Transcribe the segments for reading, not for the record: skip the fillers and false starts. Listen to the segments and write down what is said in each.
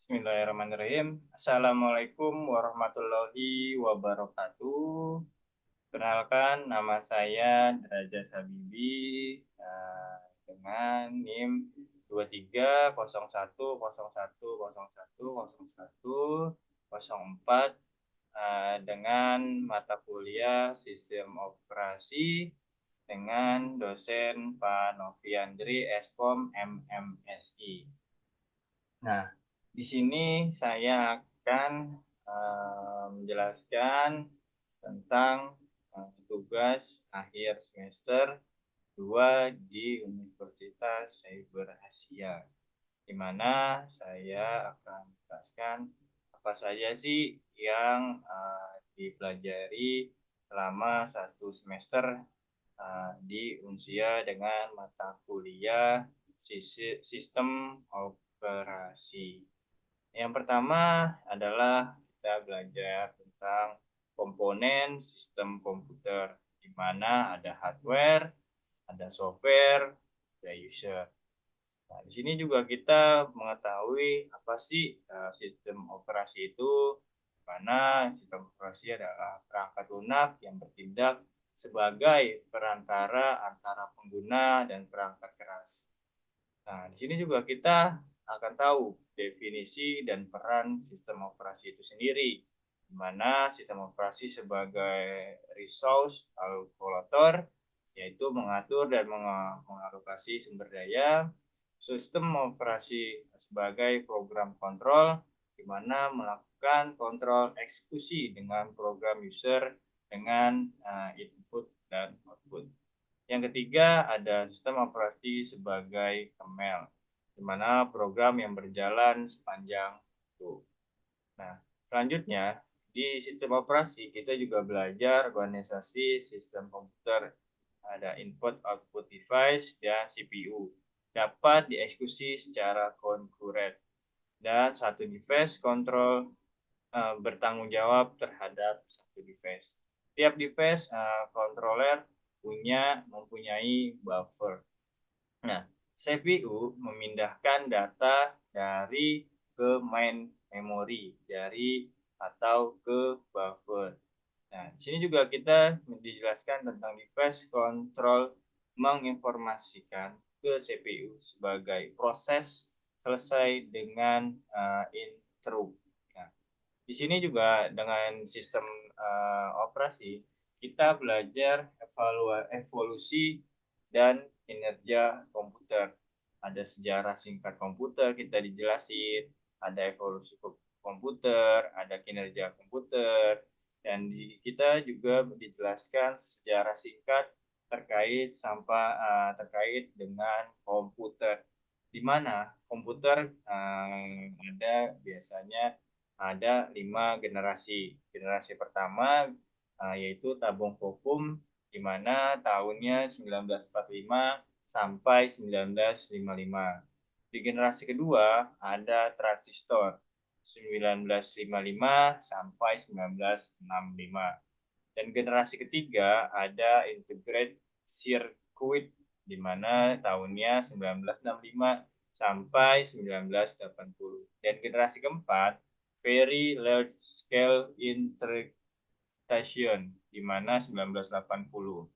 Bismillahirrahmanirrahim. Assalamualaikum warahmatullahi wabarakatuh. Perkenalkan, nama saya Derajat Habibi dengan NIM 230101010104 dengan mata kuliah Sistem Operasi dengan dosen Pak Noviandri Eskom MMSI. Nah, di sini saya akan menjelaskan tentang tugas akhir semester 2 di Universitas Cyber Asia, di mana saya akan menjelaskan apa saja sih yang dipelajari selama satu semester di Unsia dengan mata kuliah sistem operasi. Yang pertama adalah kita belajar tentang komponen sistem komputer, di mana ada hardware, ada software, ada user. Nah, di sini juga kita mengetahui apa sih sistem operasi itu, mana sistem operasi adalah perangkat lunak yang bertindak sebagai perantara antara pengguna dan perangkat keras. Nah, di sini juga kita akan tahu definisi dan peran sistem operasi itu sendiri, di mana sistem operasi sebagai resource allocator, yaitu mengatur dan mengalokasi sumber daya. Sistem operasi sebagai program kontrol, di mana melakukan kontrol eksekusi dengan program user dengan input dan output. Yang ketiga ada sistem operasi sebagai kernel, di mana program yang berjalan sepanjang itu. Nah, selanjutnya di sistem operasi kita juga belajar organisasi sistem komputer. Ada input output device dan CPU. Dapat dieksekusi secara konkuren. Dan satu device kontrol bertanggung jawab terhadap satu device. Tiap device controller mempunyai buffer. Nah, CPU memindahkan data dari ke main memory atau ke buffer. Nah, di sini juga kita dijelaskan tentang device control menginformasikan ke CPU sebagai proses selesai dengan interrupt. Nah, di sini juga dengan sistem operasi kita belajar evolusi dan kinerja komputer. Ada sejarah singkat komputer kita dijelasin, ada evolusi komputer, ada kinerja komputer, dan kita juga dijelaskan sejarah singkat terkait dengan komputer, di mana komputer ada 5 generasi. Generasi pertama yaitu tabung vakum, di mana tahunnya 1945 sampai 1955. Di generasi kedua ada transistor 1955 sampai 1965. Dan generasi ketiga ada integrated circuit, di mana tahunnya 1965 sampai 1980. Dan generasi keempat very large scale integration, di mana 1980.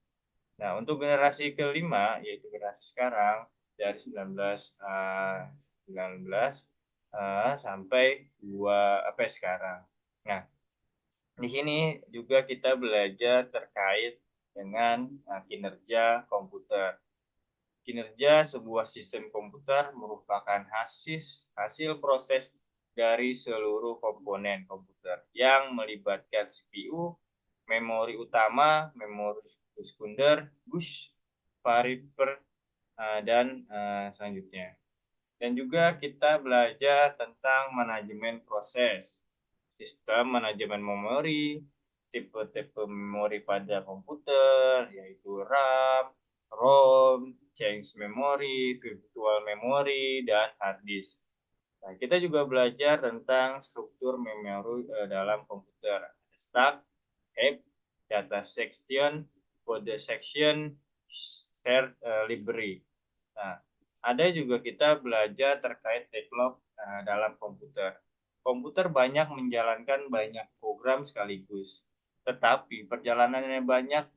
Nah, untuk generasi kelima, yaitu generasi sekarang, dari 1919 sampai sekarang. Nah, di sini juga kita belajar terkait dengan kinerja komputer. Kinerja sebuah sistem komputer merupakan hasil proses dari seluruh komponen komputer yang melibatkan CPU, memori utama, memori sekunder, bus, variabel, dan selanjutnya. Dan juga kita belajar tentang manajemen proses, sistem manajemen memori, tipe-tipe memori pada komputer, yaitu RAM, ROM, change memory, virtual memory, dan hard disk. Nah, kita juga belajar tentang struktur memori dalam komputer. Stack, heap, data section, code section, shared library. Nah, ada juga kita belajar terkait develop dalam komputer. Komputer banyak menjalankan banyak program sekaligus, tetapi perjalanannya banyak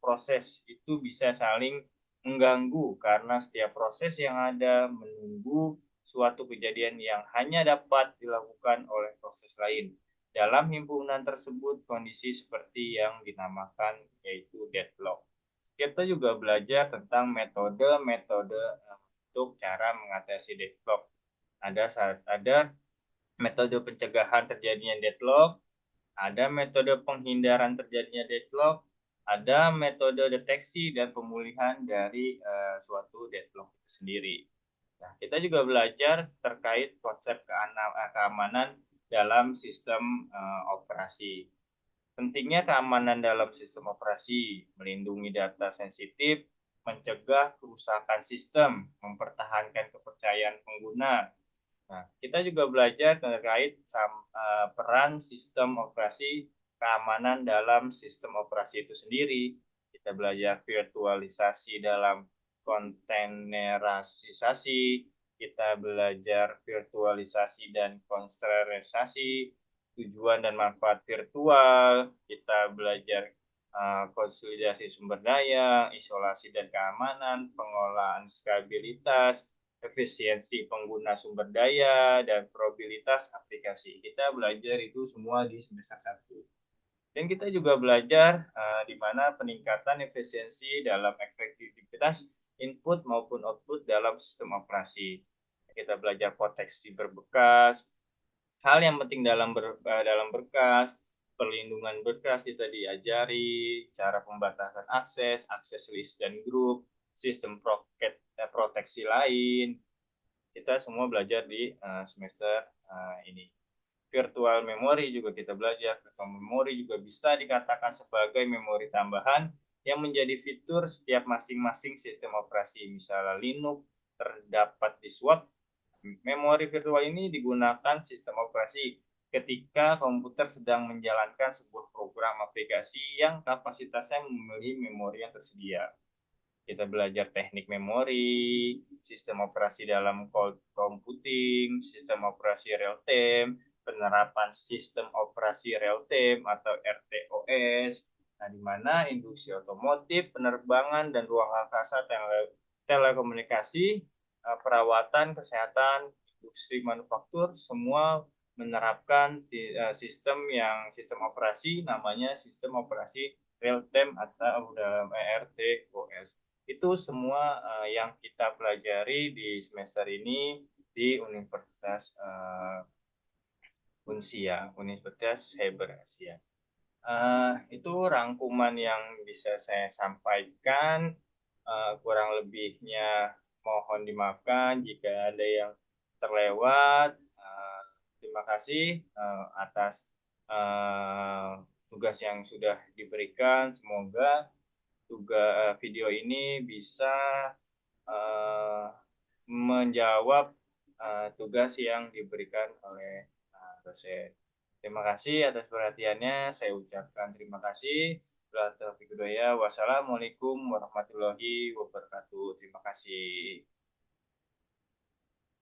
proses itu bisa saling mengganggu karena setiap proses yang ada menunggu suatu kejadian yang hanya dapat dilakukan oleh proses lain. Dalam himpunan tersebut, kondisi seperti yang dinamakan yaitu deadlock. Kita juga belajar tentang metode-metode untuk cara mengatasi deadlock. Ada metode pencegahan terjadinya deadlock, ada metode penghindaran terjadinya deadlock, ada metode deteksi dan pemulihan dari suatu deadlock itu sendiri. Nah, kita juga belajar terkait konsep keamanan dalam sistem operasi. Pentingnya keamanan dalam sistem operasi, melindungi data sensitif, mencegah kerusakan sistem, mempertahankan kepercayaan pengguna. Nah, kita juga belajar terkait peran sistem operasi keamanan dalam sistem operasi itu sendiri. Kita belajar virtualisasi dalam kontainerisasi, kita belajar virtualisasi dan konstrerisasi, tujuan dan manfaat virtual, kita belajar konsolidasi sumber daya, isolasi dan keamanan, pengolahan stabilitas, efisiensi pengguna sumber daya, dan probabilitas aplikasi. Kita belajar itu semua di semester 1. Dan kita juga belajar di mana peningkatan efisiensi dalam efektivitas input maupun output dalam sistem operasi. Kita belajar proteksi berbekas, hal yang penting dalam berkas, perlindungan berkas kita diajari, cara pembatasan akses, akses list dan grup, sistem proteksi lain. Kita semua belajar di semester ini. Virtual memory juga kita belajar. Virtual memory juga bisa dikatakan sebagai memori tambahan yang menjadi fitur setiap masing-masing sistem operasi. Misalnya Linux terdapat di swap. Memori virtual ini digunakan sistem operasi ketika komputer sedang menjalankan sebuah program aplikasi yang kapasitasnya memenuhi memori yang tersedia. Kita belajar teknik memori, sistem operasi dalam cloud computing, sistem operasi real time, penerapan sistem operasi real time atau RTOS, nah, di mana industri otomotif, penerbangan, dan ruang angkasa telekomunikasi, perawatan, kesehatan, industri manufaktur, semua menerapkan sistem operasi namanya sistem operasi real time atau dalam ERTOS. Itu semua yang kita pelajari di semester ini di Universitas Unsia, Universitas Cyber Asia. Itu rangkuman yang bisa saya sampaikan. Kurang lebihnya mohon dimaafkan jika ada yang terlewat. Terima kasih atas tugas yang sudah diberikan. Semoga video ini bisa menjawab tugas yang diberikan oleh dosen. Terima kasih atas perhatiannya. Saya ucapkan terima kasih. Wassalamualaikum warahmatullahi wabarakatuh. Terima kasih.